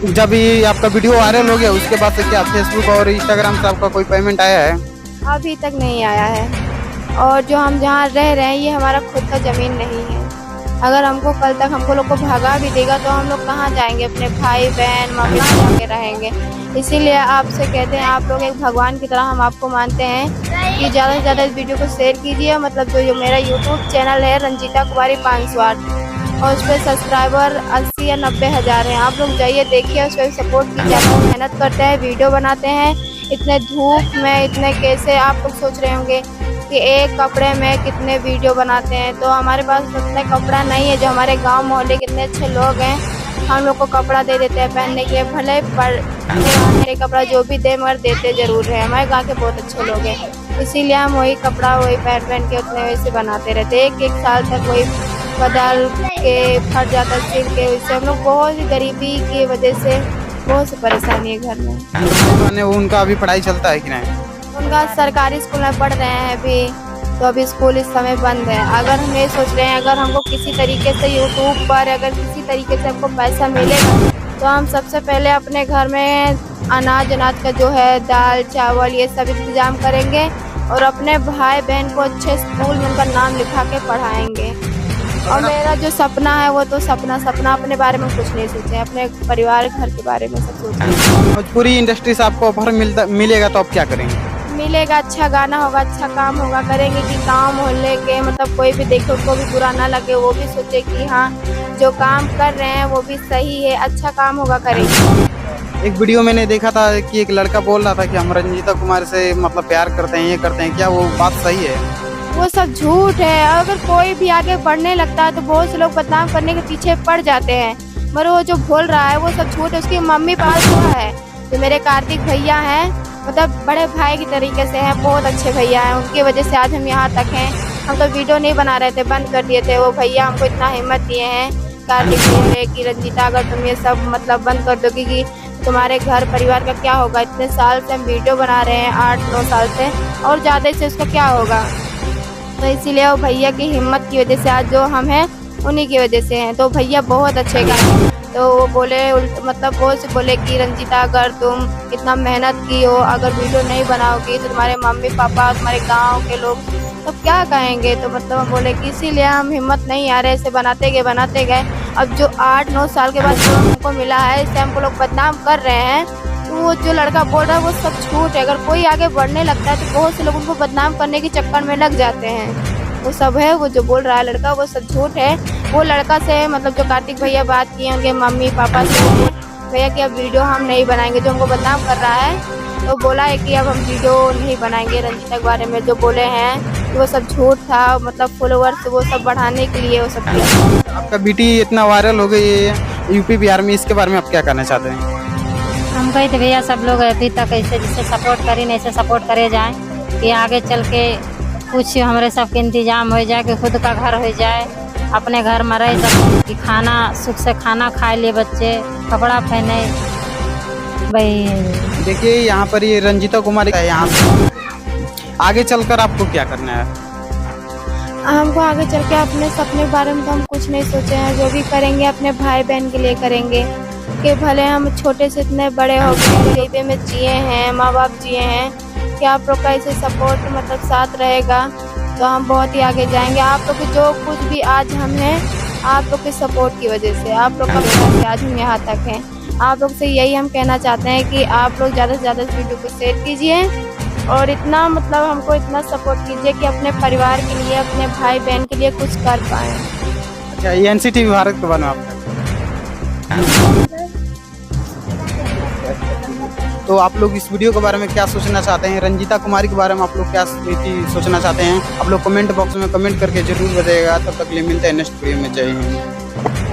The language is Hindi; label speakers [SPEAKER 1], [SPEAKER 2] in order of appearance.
[SPEAKER 1] जब ये आपका वीडियो वायरल हो गया उसके बाद से क्या फेसबुक और इंस्टाग्राम से आपका कोई पेमेंट आया है?
[SPEAKER 2] अभी तक नहीं आया है। और जो हम जहाँ रह रहे हैं ये हमारा खुद का ज़मीन नहीं है। अगर हमको कल तक हमको लोग को भगा भी देगा तो हम लोग कहाँ जाएंगे, अपने भाई बहन मम्मी जाके रहेंगे। इसीलिए आपसे कहते हैं, आप लोग एक भगवान की तरह हम आपको मानते हैं कि ज़्यादा से ज़्यादा इस वीडियो को शेयर कीजिए। मतलब जो मेरा यूट्यूब चैनल है रंजीता कुमारी 508 और उस पर सब्सक्राइबर 80 या 90 हज़ार हैं। आप लोग जाइए देखिए, उस पर सपोर्ट कीजिए। हम मेहनत करते हैं, वीडियो बनाते हैं, इतने धूप में इतने कैसे आप लोग सोच रहे होंगे कि एक कपड़े में कितने वीडियो बनाते हैं। तो हमारे पास उतना कपड़ा नहीं है। जो हमारे गांव मोहल्ले कितने अच्छे लोग हैं, हम लोग को कपड़ा दे देते हैं पहनने के, भले मेरे कपड़ा जो भी दे मगर देते ज़रूर है। हमारे गांव के बहुत अच्छे लोग हैं, इसीलिए हम वही कपड़ा वही पहन के उतने वैसे बनाते रहते हैं। एक साल तक वही बदल के फट जाता सिल के। उससे हम लोग बहुत ही गरीबी की वजह से बहुत सी परेशानी है घर में।
[SPEAKER 1] उनका अभी पढ़ाई चलता है कि नहीं?
[SPEAKER 2] उनका सरकारी स्कूल में पढ़ रहे हैं अभी, तो अभी स्कूल इस समय बंद है। अगर हम ये सोच रहे हैं अगर हमको किसी तरीके से यूट्यूब पर अगर किसी तरीके से हमको पैसा मिलेगा तो हम सबसे पहले अपने घर में अनाज का जो है दाल चावल ये सब इंतजाम करेंगे और अपने भाई बहन को अच्छे स्कूल में उनका नाम लिखा के पढ़ाएंगे। और मेरा जो सपना है वो तो सपना अपने बारे में कुछ नहीं सोचे, अपने परिवार घर के बारे में सब सोचे।
[SPEAKER 1] भोजपुरी इंडस्ट्री से आपको ऑफर मिलेगा तो आप क्या करेंगे?
[SPEAKER 2] मिलेगा, अच्छा गाना होगा, अच्छा काम होगा, करेंगे कि गांव मोहल्ले के मतलब कोई भी देखे उनको भी बुरा ना लगे, वो भी सोचे कि हाँ जो काम कर रहे हैं वो भी सही है, अच्छा काम होगा, करेंगे।
[SPEAKER 1] एक वीडियो मैंने देखा था कि एक लड़का बोल रहा था कि हम रंजीता कुमार से मतलब प्यार करते हैं, ये करते हैं, क्या वो बात सही है?
[SPEAKER 2] वो सब झूठ है। अगर कोई भी आगे बढ़ने लगता है तो बहुत से लोग बदनाम करने के पीछे पड़ जाते हैं, मगर वो जो बोल रहा है वो सब झूठ है। उसकी मम्मी पास हुआ है, जो मेरे कार्तिक भैया हैं, मतलब बड़े भाई की तरीके से हैं, बहुत अच्छे भैया हैं। उनकी वजह से आज हम यहाँ तक हैं। हम तो वीडियो नहीं बना रहे थे, बंद कर दिए थे। वो भैया हमको इतना हिम्मत दिए हैं कार्तिक भैया कि रंजीता अगर तुम ये सब मतलब बंद कर दोगी कि तुम्हारे घर परिवार का क्या होगा। इतने साल से हम वीडियो बना रहे हैं, 8-9 साल से, और ज़्यादा से उसका क्या होगा। तो इसीलिए वो भैया की हिम्मत की वजह से आज जो हम हैं उन्हीं की वजह से हैं। तो भैया बहुत अच्छे गाए, तो वो बोले मतलब बहुत से बोले कि रंजीता अगर तुम इतना मेहनत की हो, अगर वीडियो नहीं बनाओगी तो तुम्हारे मम्मी पापा तुम्हारे गांव के लोग तो क्या कहेंगे। तो मतलब हम बोले कि इसीलिए हम हिम्मत नहीं आ रहे, ऐसे बनाते गए। अब जो 8-9 साल के बाद जो हमको मिला है इससे हमको लोग बदनाम कर रहे हैं। तो वो जो लड़का बोल रहा है वो सब झूठ है। अगर कोई आगे बढ़ने लगता है तो बहुत से लोग उनको बदनाम करने के चक्कर में लग जाते हैं। वो सब है, वो जो बोल रहा है लड़का वो सब झूठ है। वो लड़का से मतलब जो कार्तिक भैया बात किए उनके मम्मी पापा से, भैया कि अब वीडियो हम नहीं बनाएंगे, जो हमको बदनाम कर रहा है तो बोला है कि अब हम वीडियो नहीं बनाएंगे रंजीता के बारे में। जो बोले हैं कि वो सब झूठ था, मतलब फॉलोवर्स वो सब बढ़ाने के लिए वो सब किया।
[SPEAKER 1] आपका बेटी इतना वायरल हो गई है यूपी बिहार में, इसके बारे में आप क्या कहना चाहते हैं?
[SPEAKER 3] हम कहते भैया सब लोग अभी तक ऐसे जिससे सपोर्ट करें ऐसे सपोर्ट करे जाएं कि आगे चल के कुछ हमारे सबके इंतजाम हो जाए, कि खुद का घर हो जाए, अपने घर में रह सके, कि खाना सुख से खाना खाए लिए बच्चे, कपड़ा पहने। भाई
[SPEAKER 1] देखिए यहाँ पर ये रंजीता कुमारी है, यहाँ आगे चलकर आपको क्या करना है?
[SPEAKER 2] हमको आगे चल के अपने सपने के बारे में तो हम कुछ नहीं सोचे हैं। जो भी करेंगे अपने भाई बहन के लिए करेंगे, कि भले हम छोटे से इतने बड़े हो गए, गरीबी में जिए हैं, माँ बाप जिए हैं, कि आप लोग का ऐसे सपोर्ट मतलब साथ रहेगा तो हम बहुत ही आगे जाएंगे। आप लोग जो कुछ भी आज हम हैं आप लोग के सपोर्ट की वजह से, आप लोग का वजह से आज हम यहाँ तक हैं। आप लोग से यही हम कहना चाहते हैं कि आप लोग ज़्यादा से ज़्यादा इस वीडियो को शेयर कीजिए और इतना मतलब हमको इतना सपोर्ट कीजिए कि अपने परिवार के लिए, अपने भाई बहन के लिए कुछ कर पाएँ।
[SPEAKER 1] अच्छा, ये एनसीटीवी भारत के बारे में आपका तो आप लोग इस वीडियो के बारे में क्या सोचना चाहते हैं? रंजीता कुमारी के बारे में आप लोग क्या सोचना चाहते हैं? आप लोग कमेंट बॉक्स में कमेंट करके जरूर बताइएगा। तब तक के लिए मिलते हैं नेक्स्ट वीडियो में। जय हिंद।